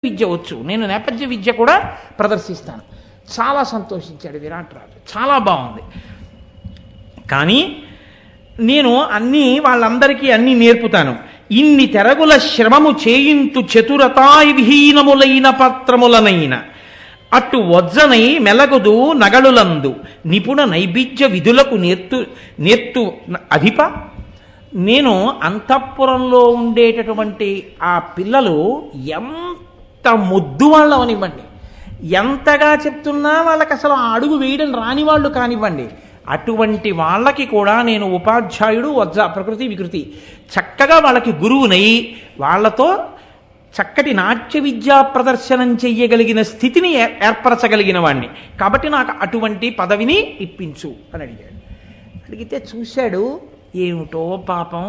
విద్య వచ్చు, నేను నేపథ్య విద్య కూడా ప్రదర్శిస్తాను. చాలా సంతోషించాడు విరాట్ రాజు, చాలా బాగుంది. కానీ నేను వాళ్ళందరికీ అన్నీ నేర్పుతాను. ఇన్ని తెరగుల శ్రమము చేయింతు చతురతాయి విహీనములైన పత్రములనైన అటు వజ్జనై మెలగుదు నగలులందు నిపుణ నైబిద్య విధులకు నేర్తు అధిప. నేను అంతఃపురంలో ఉండేటటువంటి ఆ పిల్లలు ఎంత ముద్దు వాళ్ళవనివ్వండి, ఎంతగా చెప్తున్నా వాళ్ళకి అసలు ఆ అడుగు వేయడం రాని వాళ్ళు కానివ్వండి, అటువంటి వాళ్ళకి కూడా నేను ఉపాధ్యాయుడు వజ్జ ప్రకృతి వికృతి చక్కగా వాళ్ళకి గురువునై వాళ్ళతో చక్కటి నాట్య విద్యా ప్రదర్శనం చెయ్యగలిగిన స్థితిని ఏర్పరచగలిగిన వాడిని. కాబట్టి నాకు అటువంటి పదవిని ఇప్పించు అని అడిగాడు. అడిగితే చూశాడు, ఏమిటో పాపం,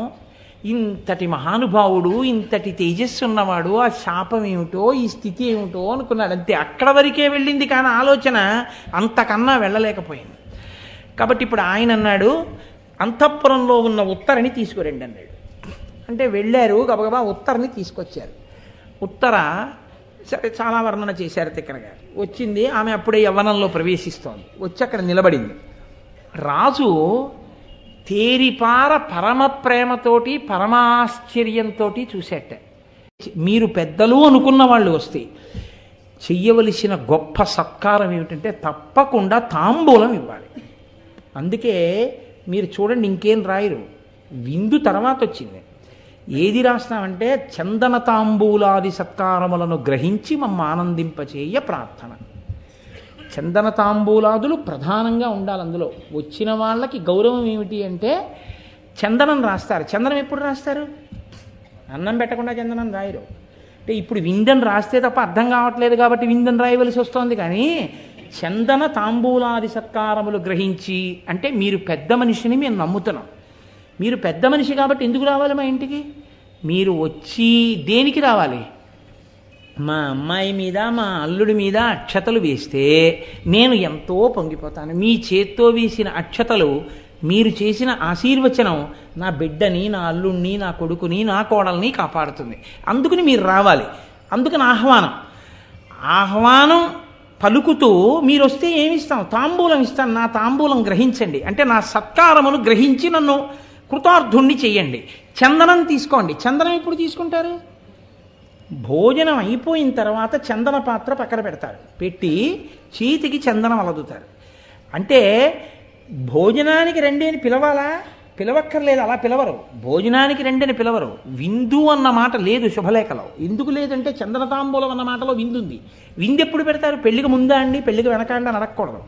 ఇంతటి మహానుభావుడు, ఇంతటి తేజస్సు ఉన్నవాడు, ఆ శాపం ఏమిటో, ఈ స్థితి ఏమిటో అనుకున్నాడు. అంతే, అక్కడ వరకే వెళ్ళింది, కానీ ఆలోచన అంతకన్నా వెళ్ళలేకపోయింది. కాబట్టి ఇప్పుడు ఆయన అన్నాడు, అంతఃపురంలో ఉన్న ఉత్తరని తీసుకురండి అన్నాడు. అంటే వెళ్ళారు, గబగబా ఉత్తరని తీసుకొచ్చారు. ఉత్తర సరే చాలా వర్ణన చేశారు తిక్కన గారు. వచ్చింది, ఆమె అప్పుడే యవ్వనంలో ప్రవేశిస్తోంది. వచ్చి అక్కడ నిలబడింది. రాజు తేరిపార పరమ ప్రేమతోటి పరమాశ్చర్యంతో చూసేట. మీరు పెద్దలు అనుకున్న వాళ్ళు వస్తే చెయ్యవలసిన గొప్ప సత్కారం ఏమిటంటే తప్పకుండా తాంబూలం ఇవ్వాలి. అందుకే మీరు చూడండి, ఇంకేం రాయరు, విందు తర్వాత వచ్చింది. ఏది రాస్తామంటే చందన తాంబూలాది సత్కారములను గ్రహించి మమ్మ ఆనందింపచేయ ప్రార్థన. చందన తాంబూలాదులు ప్రధానంగా ఉండాలి. అందులో వచ్చిన వాళ్ళకి గౌరవం ఏమిటి అంటే చందనం రాస్తారు. చందనం ఎప్పుడు రాస్తారు? అన్నం పెట్టకుండా చందనం రాయరు. అంటే ఇప్పుడు విందన్ రాస్తే తప్ప అర్థం కావట్లేదు కాబట్టి విందన్ రాయవలసి వస్తోంది. కానీ చందన తాంబూలాది సత్కారములు గ్రహించి అంటే మీరు పెద్ద మనిషిని మేము నమ్ముతున్నాం. మీరు పెద్ద మనిషి కాబట్టి ఎందుకు రావాలి మా ఇంటికి? మీరు వచ్చి దేనికి రావాలి? మా అమ్మాయి మీద మా అల్లుడి మీద అక్షతలు వేస్తే నేను ఎంతో పొంగిపోతాను. మీ చేత్తో వేసిన అక్షతలు, మీరు చేసిన ఆశీర్వచనం నా బిడ్డని, నా అల్లుడిని, నా కొడుకుని, నా కోడల్ని కాపాడుతుంది. అందుకని మీరు రావాలి. అందుకని ఆహ్వానం పలుకుతూ మీరు వస్తే ఏమిస్తాం? తాంబూలం ఇస్తాను. నా తాంబూలం గ్రహించండి, అంటే నా సత్కారమును గ్రహించి నన్ను కృతార్థుణ్ణి చెయ్యండి. చందనం తీసుకోండి. చందనం ఎప్పుడు తీసుకుంటారు? భోజనం అయిపోయిన తర్వాత చందన పాత్ర పక్కన పెడతారు. పెట్టి చేతికి చందనం అలదుతారు. అంటే భోజనానికి రండి అని పిలవాలా? పిలవక్కర్లేదు, అలా పిలవరు. భోజనానికి రండి అని పిలవరు. విందు అన్న మాట లేదు శుభలేఖలో. ఎందుకు లేదంటే చందన తాంబూలం అన్న మాటలో విందు ఉంది. విందు ఎప్పుడు పెడతారు? పెళ్లికి ముందా అండి, పెళ్లికి వెనకాండి అని అడగకూడదు.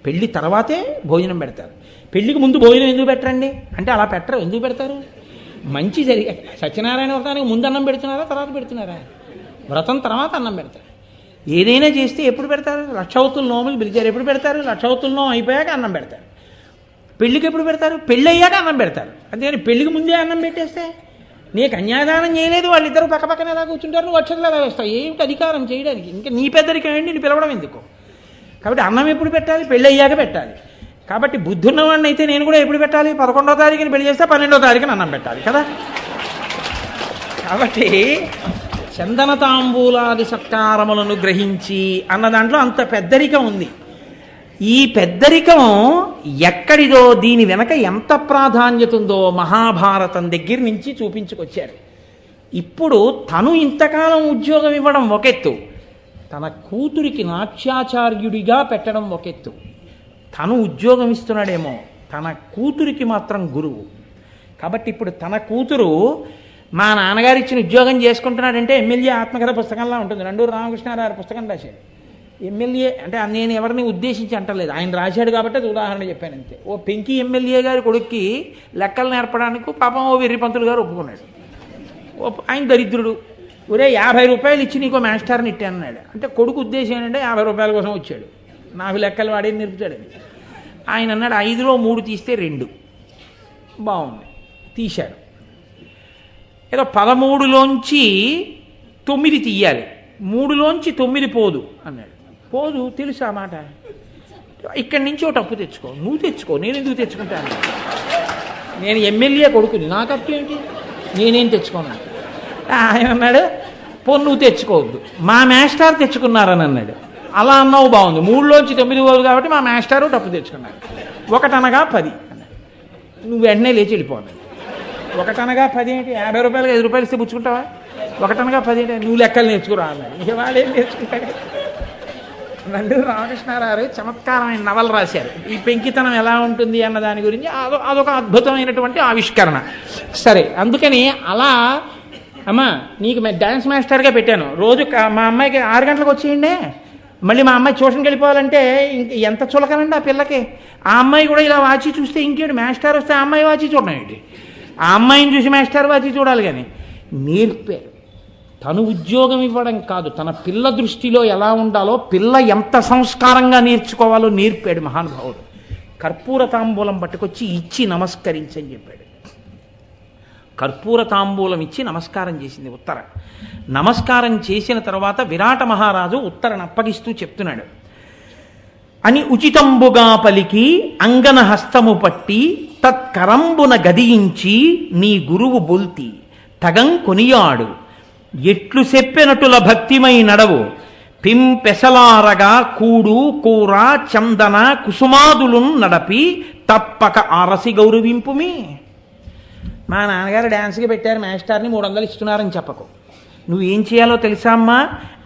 పెళ్లి తర్వాతే భోజనం పెడతారు. పెళ్లికి ముందు భోజనం ఎందుకు పెట్టరండి అంటే అలా పెట్టరు. ఎందుకు పెడతారు? మంచి జరిగే సత్యనారాయణ వ్రతానికి ముందు అన్నం పెడుతున్నారా, తర్వాత పెడుతున్నారా? వ్రతం తర్వాత అన్నం పెడతారు. ఏదైనా చేస్తే ఎప్పుడు పెడతారు? లక్షవత్తుల నోములు పిలిచారు, ఎప్పుడు పెడతారు? లక్షవత్తుల నోము అయిపోయాక అన్నం పెడతారు. పెళ్లికి ఎప్పుడు పెడతారు? పెళ్ళి అయ్యాక అన్నం పెడతారు. అంతేగాని పెళ్లికి ముందే అన్నం పెట్టేస్తే నీ కన్యాదానం చేయలేదు, వాళ్ళిద్దరూ పక్క పక్కన ఎలా కూర్చుంటారు, నువ్వు అక్షతలు ఎలా వేస్తావు? ఏమిటి అధికారం చేయడానికి? ఇంకా నీ పెద్దరికం ఏంటి, నేను పిలవడం ఎందుకు? కాబట్టి అన్నం ఎప్పుడు పెట్టాలి? పెళ్ళి అయ్యాక పెట్టాలి. కాబట్టి బుద్ధున్నవాడిని అయితే నేను కూడా ఎప్పుడు పెట్టాలి? 11వ తారీఖుని పెళ్లి చేస్తే 12వ తారీఖున అన్నం పెట్టాలి కదా. కాబట్టి చందన తాంబూలాది సత్కారములను గ్రహించి అన్న దాంట్లో అంత పెద్దరికం ఉంది. ఈ పెద్దరికం ఎక్కడిదో, దీని వెనక ఎంత ప్రాధాన్యత ఉందో మహాభారతం దగ్గర నుంచి చూపించుకొచ్చారు. ఇప్పుడు తను ఇంతకాలం ఉద్యోగం ఇవ్వడం ఒకెత్తు, తన కూతురికి నాట్యాచార్యుడిగా పెట్టడం ఒకెత్తు. తను ఉద్యోగం ఇస్తున్నాడేమో, తన కూతురికి మాత్రం గురువు. కాబట్టి ఇప్పుడు తన కూతురు మా నాన్నగారు ఇచ్చిన ఉద్యోగం చేసుకుంటున్నాడంటే ఎమ్మెల్యే ఆత్మకథ పుస్తకంలా ఉంటుంది. నండూరు రామకృష్ణారావు పుస్తకం రాశాడు. ఎమ్మెల్యే అంటే నేను ఎవరిని ఉద్దేశించి అంటలేదు, ఆయన రాశాడు కాబట్టి అది ఉదాహరణ చెప్పాను అంతే. ఓ పెంకి ఎమ్మెల్యే గారి కొడుక్కి లెక్కలు నేర్పడానికి పాపం ఓ వెర్రిపంతులు గారు ఒప్పుకున్నాడు. ఆయన దరిద్రుడు. ఒరే 50 రూపాయలు ఇచ్చి నీకో మాస్టర్ని ఇట్టానన్నాడు. అంటే కొడుకు ఉద్దేశం ఏంటంటే 50 రూపాయల కోసం వచ్చాడు, నాకు లెక్కలు వాడే నేర్పుతాడని. ఆయన అన్నాడు 5లో 3 తీస్తే 2 బాగుంది, తీశాడు. ఏదో 13లోంచి 9 తీయాలి, 3లోంచి 9 పోదు అన్నాడు. పోదు తెలుసు ఆ మాట. ఇక్కడి నుంచి ఒక అప్పు తెచ్చుకో, నువ్వు తెచ్చుకో, నేను ఎందుకు తెచ్చుకుంటాను? నేను ఎమ్మెల్యే కొడుకుని, నాకు అప్పు ఏంటి, నేనేం తెచ్చుకోను. ఆయన అన్నాడు పోను నువ్వు తెచ్చుకోవద్దు, మా మేస్టార్ తెచ్చుకున్నారని అన్నాడు. అలా అన్నావు బాగుంది, 3లోంచి 9 పోదు కాబట్టి మా మేస్టారు డబ్బు తెచ్చుకున్నారు. 1 10 అన్నాడు. నువ్వు వెంటనే లేచి వెళ్ళిపోవాలి. 1 10 ఏంటి, 50 రూపాయలకి 5 రూపాయలు ఇస్తే పుచ్చుకుంటావా? 1 10 ఏంటి, నువ్వు లెక్కలు నేర్చుకురా అన్నాడు. ఇక వాళ్ళు ఏం నేర్చుకుంటాడు? నండూరు రామకృష్ణారావు చమత్కారమైన నవల రాశారు. ఈ పెంకితనం ఎలా ఉంటుంది అన్న దాని గురించి. అదొక అద్భుతమైనటువంటి ఆవిష్కరణ. సరే, అందుకని అలా అమ్మా నీకు డ్యాన్స్ మాస్టర్గా పెట్టాను, రోజు మా అమ్మాయికి 6 గంటలకు వచ్చేయండి. మళ్ళీ మా అమ్మాయి ట్యూషన్కి వెళ్ళిపోవాలంటే ఎంత చులకనండి ఆ పిల్లకి. ఆ అమ్మాయి కూడా ఇలా వాచి చూస్తే ఇంకేంటి, మాస్టర్ వస్తే ఆ అమ్మాయి వాచి చూడడం ఏంటి, ఆ అమ్మాయిని చూసి మాస్టర్ వాచి చూడాలి. కానీ నేర్పారు. తను ఉద్యోగం ఇవ్వడం కాదు, తన పిల్ల దృష్టిలో ఎలా ఉండాలో, పిల్ల ఎంత సంస్కారంగా నేర్చుకోవాలో నేర్పాడు మహానుభావుడు. కర్పూర తాంబూలం పట్టుకొచ్చి ఇచ్చి నమస్కరించని చెప్పాడు. కర్పూర తాంబూలం ఇచ్చి నమస్కారం చేసింది ఉత్తర. నమస్కారం చేసిన తర్వాత విరాట మహారాజు ఉత్తరను అప్పగిస్తూ చెప్తున్నాడు, అని ఉచితంబుగా పలికి అంగన హస్తము పట్టి తత్కరంబున గదియించి నీ గురువు బొల్తి తగం కొనియాడు ఎట్లు చెప్పెనటుల భక్తిమై నడవు పింపెసలారగా కూడు కూర చందన కుసుమాదులు నడపి తప్పక ఆరసి గౌరవింపుమి. మా నాన్నగారు డ్యాన్స్కి పెట్టారు, మాస్టర్ని 300 ఇస్తున్నారని చెప్పకు. నువ్వేం చేయాలో తెలుసా అమ్మా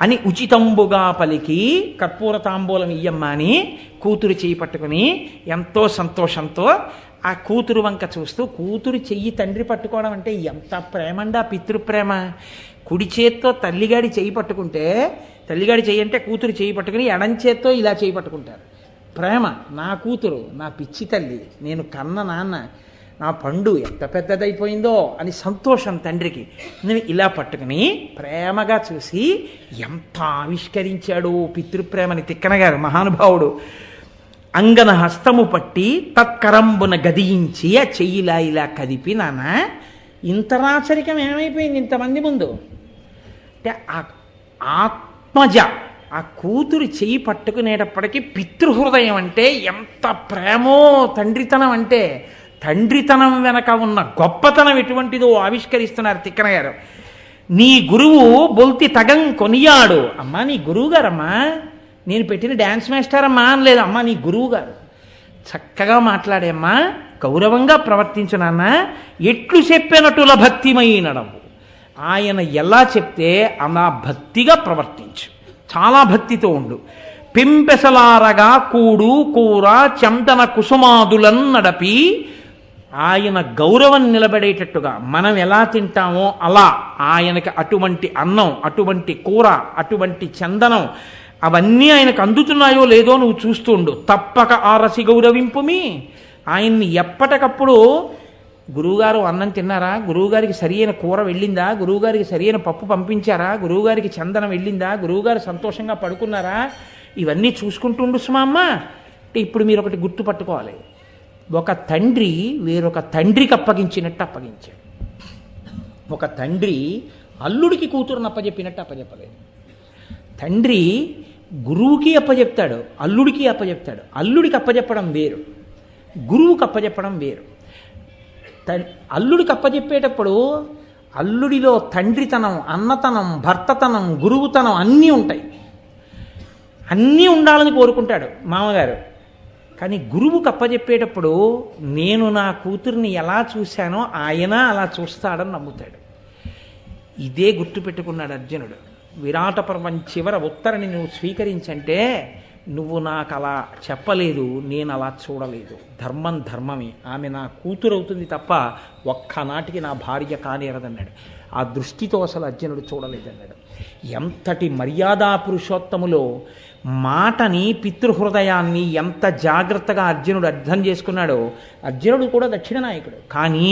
అని ఉచితంబుగా పలికి కర్పూర తాంబూలం ఇయ్యమ్మా అని కూతురు చెయ్యి పట్టుకుని ఎంతో సంతోషంతో ఆ కూతురు వంక చూస్తూ, కూతురు చెయ్యి తండ్రి పట్టుకోవడం అంటే ఎంత ప్రేమండి, ఆ పితృప్రేమ. కుడి చేత్తో తల్లిగాడి చెయ్యి పట్టుకుంటే, తల్లిగాడి చెయ్యి అంటే కూతురు చెయ్యి పట్టుకుని ఎడం చేత్తో ఇలా చెయ్యి పట్టుకుంటారు. ప్రేమ. నా కూతురు, నా పిచ్చి తల్లి, నేను కన్న నాన్న, నా పండు ఎంత పెద్దదైపోయిందో అని సంతోషం తండ్రికి. నేను ఇలా పట్టుకుని ప్రేమగా చూసి ఎంత ఆవిష్కరించాడు పితృప్రేమని తిక్కనగారు మహానుభావుడు. అంగన హస్తము పట్టి తత్కరంబున గదియించి ఆ చెయ్యిలా ఇలా కదిపి, నాన్న ఇంత రాచరికం ఏమైపోయింది ఇంతమంది ముందు అంటే, ఆ ఆత్మజ ఆ కూతురు చెయ్యి పట్టుకునేటప్పటికీ పితృహృదయం అంటే ఎంత ప్రేమో, తండ్రితనం అంటే తండ్రితనం వెనక ఉన్న గొప్పతనం ఎటువంటిదో ఆవిష్కరిస్తున్నారు తిక్కన గారు. నీ గురువు బొల్తి తగం కొనియాడు. అమ్మా నీ గురువు గారమ్మా, నేను పెట్టిన డ్యాన్స్ మాస్టర్ అమ్మా అని లేదు, అమ్మా నీ గురువు గారు. చక్కగా మాట్లాడేమ్మా, గౌరవంగా ప్రవర్తించు నాన్న. ఎట్లు చెప్పినట్టుల భక్తిమైనడము, ఆయన ఎలా చెప్తే అలా భక్తిగా ప్రవర్తించు, చాలా భక్తితో ఉండు. పింపెసలారగా కూడు కూర చందన కుసుమాదులను నడపి, ఆయన గౌరవం నిలబడేటట్టుగా మనం ఎలా తింటామో అలా ఆయనకి అటువంటి అన్నం, అటువంటి కూర, అటువంటి చందనం అవన్నీ ఆయనకు అందుతున్నాయో లేదో నువ్వు చూస్తుండు. తప్పక ఆరసి గౌరవింపుమి. ఆయన్ని ఎప్పటికప్పుడు గురువుగారు అన్నం తిన్నారా, గురువుగారికి సరియైన కూర వెళ్ళిందా, గురువుగారికి సరియైన పప్పు పంపించారా, గురువుగారికి చందనం వెళ్ళిందా, గురువుగారు సంతోషంగా పడుకున్నారా, ఇవన్నీ చూసుకుంటుండు సుమా అమ్మ. అంటే ఇప్పుడు మీరు ఒకటి గుర్తు పట్టుకోవాలి, ఒక తండ్రి వేరొక తండ్రికి అప్పగించినట్టు అప్పగించాడు. ఒక తండ్రి అల్లుడికి కూతురుని అప్పచెప్పినట్టు అప్పచెప్పలేదు. తండ్రి గురువుకి అప్పచెప్తాడు, అల్లుడికి అప్పచెప్తాడు. అల్లుడికి అప్పచెప్పడం వేరు, గురువుకి అప్పచెప్పడం వేరు. అల్లుడికి అప్పచెప్పేటప్పుడు అల్లుడిలో తండ్రితనం, అన్నతనం, భర్తతనం, గురువుతనం అన్నీ ఉంటాయి. అన్నీ ఉండాలని కోరుకుంటాడు మామగారు. కానీ గురువుకి అప్పచెప్పేటప్పుడు నేను నా కూతుర్ని ఎలా చూశానో ఆయన అలా చూస్తాడని నమ్ముతాడు. ఇదే గుర్తుపెట్టుకున్నాడు అర్జునుడు. విరాట పర్వం చివర ఉత్తరని నువ్వు స్వీకరించంటే, నువ్వు నాకు అలా చెప్పలేదు, నేను అలా చూడలేదు. ధర్మం ధర్మమే, ఆమె నా కూతురు అవుతుంది తప్ప ఒక్కనాటికి నా భార్య కానేరదన్నాడు. ఆ దృష్టితో అసలు అర్జునుడు చూడలేదన్నాడు. ఎంతటి మర్యాదా పురుషోత్తములో మాటని, పితృహృదయాన్ని ఎంత జాగ్రత్తగా అర్జునుడు అర్థం చేసుకున్నాడో. అర్జునుడు కూడా దక్షిణ నాయకుడు, కానీ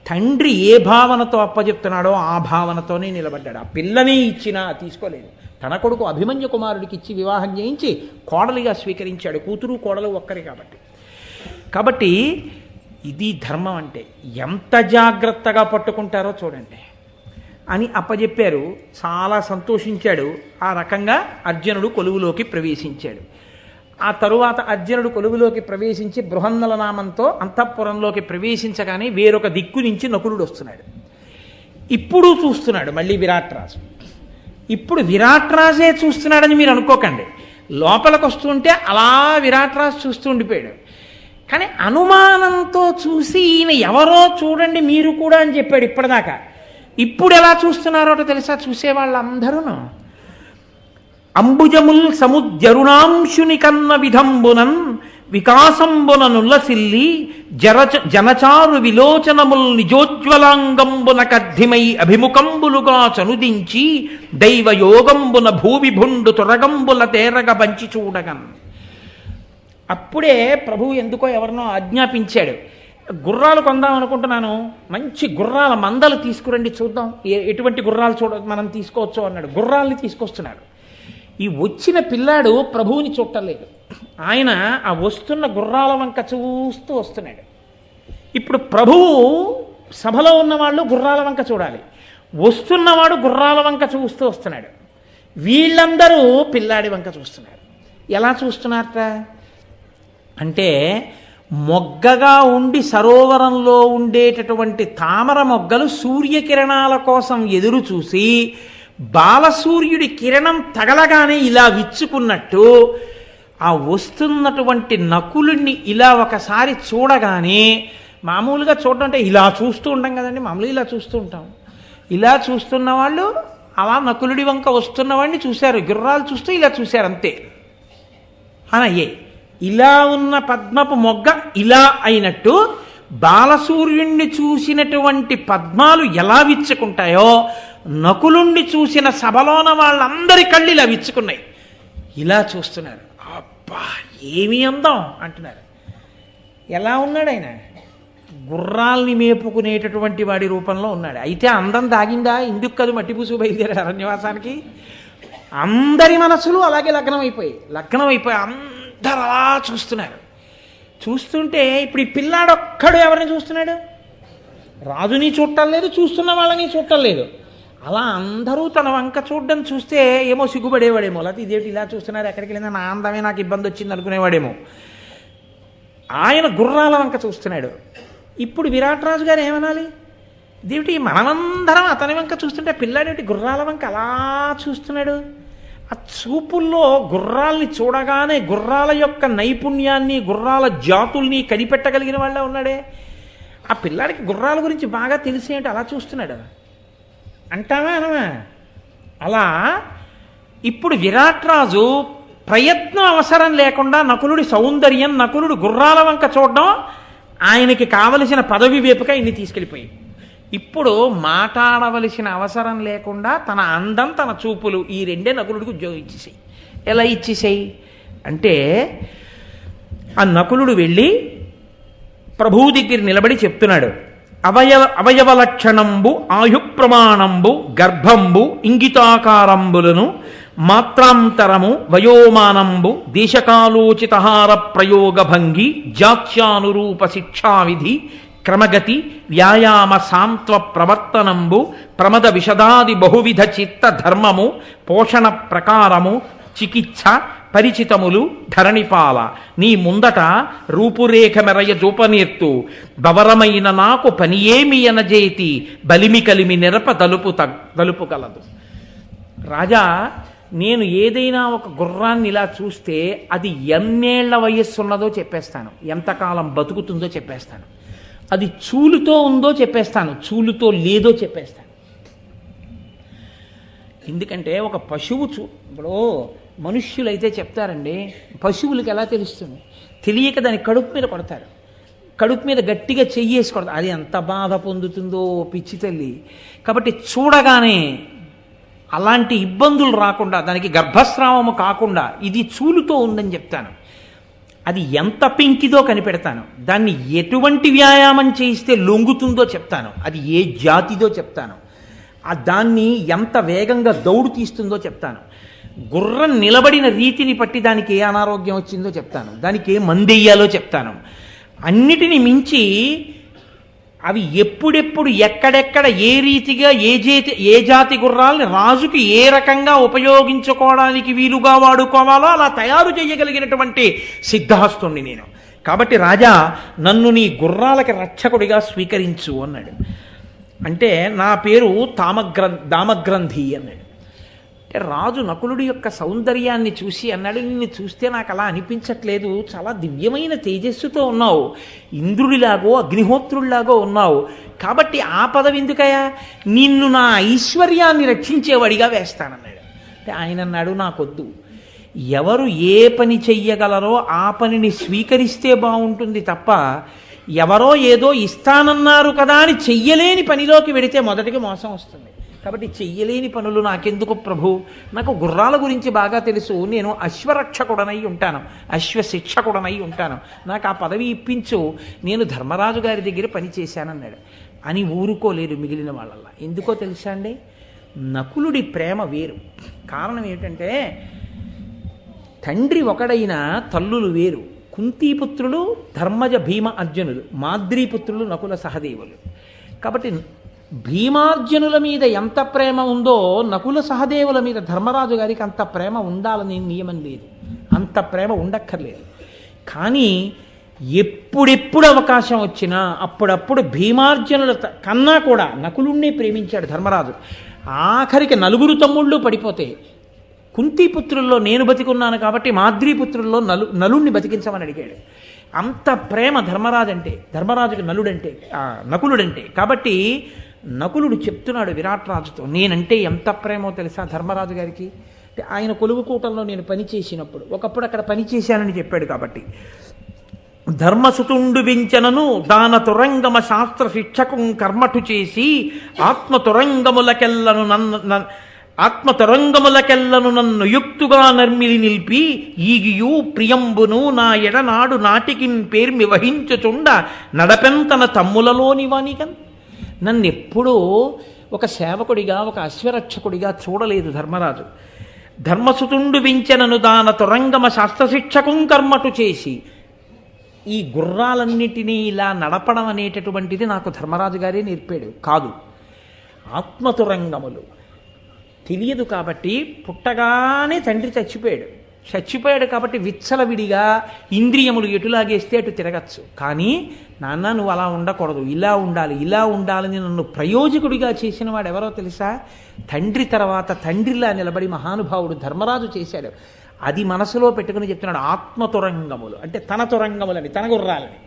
తండ్రి ఏ భావనతో అప్పచెప్తున్నాడో ఆ భావనతోనే నిలబడ్డాడు. ఆ పిల్లని ఇచ్చినా తీసుకోలేదు. తన కొడుకు అభిమన్యు కుమారుడికి ఇచ్చి వివాహం చేయించి కోడలిగా స్వీకరించాడు. కూతురు కోడలు ఒక్కరే కాబట్టి ఇది ధర్మం అంటే ఎంత జాగ్రత్తగా పట్టుకుంటారో చూడండి అని అప్పచెప్పారు. చాలా సంతోషించాడు. ఆ రకంగా అర్జునుడు కొలువులోకి ప్రవేశించాడు. ఆ తరువాత అర్జునుడు కొలువులోకి ప్రవేశించి బృహన్నల నామంతో అంతఃపురంలోకి ప్రవేశించగానే వేరొక దిక్కు నుంచి నకులుడు వస్తున్నాడు. ఇప్పుడు చూస్తున్నాడు మళ్ళీ విరాట్ రాజు. ఇప్పుడు విరాట్ రాజే చూస్తున్నాడని మీరు అనుకోకండి. లోపలికి వస్తుంటే అలా విరాట్ రాజు చూస్తూ ఉండిపోయాడు. కానీ అనుమానంతో చూసి ఈయన ఎవరో చూడండి మీరు కూడా అని చెప్పాడు ఇప్పటిదాకా. ఇప్పుడు ఎలా చూస్తున్నారో తెలుసా చూసేవాళ్ళందరూ? అంబుజముల్ సముద్యరుణాంశుని కన్న విధంబునన్ వికాసంబుననుల్లసిల్లి జనచారు విలోచనముల్ నిజోజ్వలాంగంబున కద్ధిమై అభిముఖంబులుగా చనుదించి దైవయోగంబున భూవిభుండు తురగంబుల తేరగ బంచి చూడగన్. అప్పుడే ప్రభువు ఎందుకో ఎవరినో ఆజ్ఞాపించాడు, గుర్రాలు కొందాం అనుకుంటున్నాను, మంచి గుర్రాల మందలు తీసుకురండి చూద్దాం ఎటువంటి గుర్రాలు మనం తీసుకోవచ్చు అన్నాడు. గుర్రాలని తీసుకొస్తున్నాడు. ఈ వచ్చిన పిల్లాడు ప్రభువుని చూడలేదు. ఆయన ఆ వస్తున్న గుర్రాల వంక చూస్తూ వస్తున్నాడు. ఇప్పుడు ప్రభువు సభలో ఉన్నవాళ్ళు గుర్రాల వంక చూడాలి, వస్తున్నవాడు గుర్రాల వంక చూస్తూ వస్తున్నాడు. వీళ్ళందరూ పిల్లాడి వంక చూస్తున్నారు. ఎలా చూస్తున్నారట అంటే, మొగ్గగా ఉండి సరోవరంలో ఉండేటటువంటి తామర మొగ్గలు సూర్యకిరణాల కోసం ఎదురు చూసి బాలసూర్యుడి కిరణం తగలగానే ఇలా విచ్చుకున్నట్టు ఆ వస్తున్నటువంటి నకులుణ్ణి ఇలా ఒకసారి చూడగానే, మామూలుగా చూడటం అంటే ఇలా చూస్తూ ఉంటాం కదండి, మామూలుగా ఇలా చూస్తూ ఉంటాం. ఇలా చూస్తున్న వాళ్ళు అలా నకులుడి వంక వస్తున్నవాడిని చూశారు, గుర్రాలు చూస్తూ ఇలా చూశారు అంతే. అయ్యే ఇలా ఉన్న పద్మపు మొగ్గ ఇలా అయినట్టు బాలసూర్యుణ్ణి చూసినటువంటి పద్మాలు ఎలా విచ్చుకుంటాయో నకులుండి చూసిన సభలోన వాళ్ళందరి కళ్ళు ఇలా విచ్చుకున్నాయి. ఇలా చూస్తున్నారు. అబ్బా ఏమి అందం అంటున్నారు. ఎలా ఉన్నాడు ఆయన? గుర్రాల్ని మేపుకునేటటువంటి వాడి రూపంలో ఉన్నాడు. అయితే అందం దాగిందా? ఇందుకు కదు మట్టిపూసు బయలుదేరాడు అరణ్యవాసానికి. అందరి మనసులు అలాగే లగ్నం అయిపోయి అందరు అలా చూస్తున్నారు. చూస్తుంటే ఇప్పుడు ఈ పిల్లాడొక్కడు ఎవరిని చూస్తున్నాడు? రాజుని చూడటం లేదు, చూస్తున్న వాళ్ళని చూడటం లేదు. అలా అందరూ తన వంక చూడడం చూస్తే ఏమో సిగ్గుపడేవాడేమో, లేకపోతే ఇదేంటి ఇలా చూస్తున్నారు, ఎక్కడికి వెళ్ళినా నా అందమే నాకు ఇబ్బంది వచ్చింది అనుకునేవాడేమో. ఆయన గుర్రాల వంక చూస్తున్నాడు. ఇప్పుడు విరాట్ రాజు గారు ఏమనాలి? ఇదేమిటి మనమందరం అతని వంక చూస్తుంటే పిల్లాడేమిటి గుర్రాల వంక అలా చూస్తున్నాడు? ఆ చూపుల్లో గుర్రాల్ని చూడగానే గుర్రాల యొక్క నైపుణ్యాన్ని, గుర్రాల జాతుల్ని కనిపెట్టగలిగిన వాళ్ళే ఉన్నాడే. ఆ పిల్లాడికి గుర్రాల గురించి బాగా తెలిసేంటి అలా చూస్తున్నాడు అంటావా అనవా? అలా ఇప్పుడు విరాట్ రాజు ప్రయత్నం అవసరం లేకుండా నకులుడి సౌందర్యం, నకులుడు గుర్రాల వంక చూడడం, ఆయనకి కావలసిన పదవి వేపుక ఇన్ని తీసుకెళ్ళిపోయి, ఇప్పుడు మాట్లాడవలసిన అవసరం లేకుండా తన అందం, తన చూపులు ఈ రెండే నకులుడికి ఉద్యోగం ఇచ్చేసాయి. ఎలా ఇచ్చేసాయి అంటే, ఆ నకులుడు వెళ్ళి ప్రభువు దగ్గర నిలబడి చెప్తున్నాడు, అవయవ లక్షణంబు ఆయు ప్రమాణంబు గర్భంబు ఇంగితాకారంబులను మాత్రాంతరము వయోమానంబు దేశకాలోచితహార ప్రయోగ భంగి జాత్యానురూప శిక్షావిధి క్రమగతి వ్యాయామ సాంత్వ ప్రవర్తనంబు ప్రమద విషదాది బహువిధ చిత్త ధర్మము పోషణ ప్రకారము చికిత్స పరిచితములు ధరణిపాల నీ ముందట రూపురేఖ మెరయ జూపనీర్తు బవరమైన నాకు పని ఏమి అనజేతి బలిమి కలిమి నిరప తలుపు కలదు. రాజా, నేను ఏదైనా ఒక గుర్రాన్ని ఇలా చూస్తే అది ఎన్నేళ్ల వయస్సు ఉన్నదో చెప్పేస్తాను, ఎంతకాలం బతుకుతుందో చెప్పేస్తాను, అది చూలుతో ఉందో చెప్పేస్తాను, చూలుతో లేదో చెప్పేస్తాను. ఎందుకంటే ఒక పశువు ఇప్పుడు మనుష్యులైతే చెప్తారండి, పశువులకి ఎలా తెలుస్తుంది? తెలియక దాని కడుపు మీద కొడతారు, కడుపు మీద గట్టిగా చెయ్యేసి కొడతారు, అది ఎంత బాధ పొందుతుందో పిచ్చి తల్లి. కాబట్టి చూడగానే అలాంటి ఇబ్బందులు రాకుండా, దానికి గర్భస్రావము కాకుండా ఇది చూలుతో ఉందని చెప్తాను. అది ఎంత పెంకిదో కనిపెడతాను, దాన్ని ఎటువంటి వ్యాయామం చేయిస్తే లొంగుతుందో చెప్తాను, అది ఏ జాతిదో చెప్తాను, దాన్ని ఎంత వేగంగా దౌడు తీస్తుందో చెప్తాను, గుర్రం నిలబడిన రీతిని బట్టి దానికి ఏ అనారోగ్యం వచ్చిందో చెప్తాను, దానికి ఏ మందెయ్యాలో చెప్తాను. అన్నిటిని మించి అవి ఎప్పుడెప్పుడు ఎక్కడెక్కడ ఏ రీతిగా ఏ జాతి గుర్రాలని రాజుకి ఏ రకంగా ఉపయోగించుకోవడానికి వీలుగా వాడుకోవాలో అలా తయారు చేయగలిగినటువంటి సిద్ధహస్తుణ్ణి నేను. కాబట్టి రాజా, నన్ను నీ గుర్రాలకి రక్షకుడిగా స్వీకరించు అన్నాడు. అంటే నా పేరు దామగ్రంథి అన్నాడు. రాజు నకులుడి యొక్క సౌందర్యాన్ని చూసి అన్నాడు, నిన్ను చూస్తే నాకు అలా అనిపించట్లేదు, చాలా దివ్యమైన తేజస్సుతో ఉన్నావు, ఇంద్రుడిలాగో అగ్నిహోత్రుడిలాగో ఉన్నావు, కాబట్టి ఆ పదవి ఎందుకయా, నిన్ను నా ఐశ్వర్యాన్ని రక్షించేవాడిగా వేస్తానన్నాడు. అంటే ఆయన అన్నాడు, నాకొద్దు, ఎవరు ఏ పని చెయ్యగలరో ఆ పనిని స్వీకరిస్తే బాగుంటుంది తప్ప ఎవరో ఏదో ఇస్తానన్నారు కదా అని చెయ్యలేని పనిలోకి వెడితే మొదటికి మోసం వస్తుంది. కాబట్టి చెయ్యలేని పనులు నాకెందుకు ప్రభు, నాకు గుర్రాల గురించి బాగా తెలుసు, నేను అశ్వరక్షకుడనై ఉంటాను, అశ్వశిక్షకుడనై ఉంటాను, నాకు ఆ పదవి ఇప్పించు, నేను ధర్మరాజు గారి దగ్గర పని చేశానన్నాడు. అని ఊరుకోలేరు మిగిలిన వాళ్ళల్లా. ఎందుకో తెలుసా అండి, నకులుడి ప్రేమ వేరు. కారణం ఏమిటంటే తండ్రి ఒకడైన తల్లులు వేరు. కుంతీపుత్రులు ధర్మజ భీమ అర్జునులు, మాద్రీపుత్రులు నకుల సహదేవులు. కాబట్టి భీమార్జునుల మీద ఎంత ప్రేమ ఉందో నకుల సహదేవుల మీద ధర్మరాజు గారికి అంత ప్రేమ ఉండాలని నియమం లేదు, అంత ప్రేమ ఉండక్కర్లేదు. కానీ ఎప్పుడెప్పుడు అవకాశం వచ్చినా అప్పుడప్పుడు భీమార్జునుల కన్నా కూడా నకులుణ్ణి ప్రేమించాడు ధర్మరాజు. ఆఖరికి నలుగురు తమ్ముళ్ళు పడిపోతే కుంతీపుత్రుల్లో నేను బతికున్నాను కాబట్టి మాద్రీపుత్రుల్లో నలుణ్ణి బతికించమని అడిగాడు. అంత ప్రేమ ధర్మరాజుకి నకులుడంటే. కాబట్టి నకులుడు చెప్తున్నాడు విరాట్ రాజుతో, నేనంటే ఎంత ప్రేమో తెలుసా ధర్మరాజు గారికి. ఆయన కొలువుకూటంలో నేను పని చేసినప్పుడు ఒకప్పుడు అక్కడ పని చేశానని చెప్పాడు. కాబట్టి ధర్మసుతుండు వించనను దాన తురంగమ శాస్త్ర శిక్షకం కర్మటు చేసి ఆత్మతరంగములకెల్లను నన్ను యుక్తుగా నర్మిలి నిలిపి ఈగియు ప్రియంబును నా ఎడనాడు నాటికిన్ పేర్మి వహించుచుండ నడపెంతన తమ్ములలోని వానిగన్. నన్నెప్పుడూ ఒక సేవకుడిగా, ఒక అశ్వరక్షకుడిగా చూడలేదు ధర్మరాజు. ధర్మసుతుండు వించెనను దాన తురంగమ శాస్త్రశిక్షకం కర్మటు చేసి, ఈ గుర్రాలన్నిటినీ ఇలా నడపడం అనేటటువంటిది నాకు ధర్మరాజు గారే నేర్పాడు కాదు. ఆత్మతురంగములు తెలియదు కాబట్టి పుట్టగానే తండ్రి చచ్చిపోయాడు కాబట్టి విచ్చలవిడిగా ఇంద్రియములు ఎటులాగేస్తే అటు తిరగచ్చు. కానీ నాన్న నువ్వు అలా ఉండకూడదు, ఇలా ఉండాలని నన్ను ప్రయోజకుడిగా చేసిన వాడు ఎవరో తెలుసా, తండ్రి తర్వాత తండ్రిలా నిలబడి మహానుభావుడు ధర్మరాజు చేశాడు. అది మనసులో పెట్టుకుని చెప్తున్నాడు. ఆత్మతురంగములు అంటే తన తురంగములని, తన గుర్రాలని.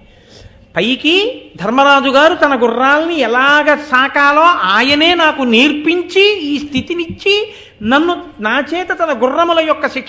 పైకి ధర్మరాజు గారు తన గుర్రాలని ఎలాగ సాకాలో ఆయనే నాకు నేర్పించి ఈ స్థితినిచ్చి నన్ను నా చేత తన గుర్రముల యొక్క శిక్ష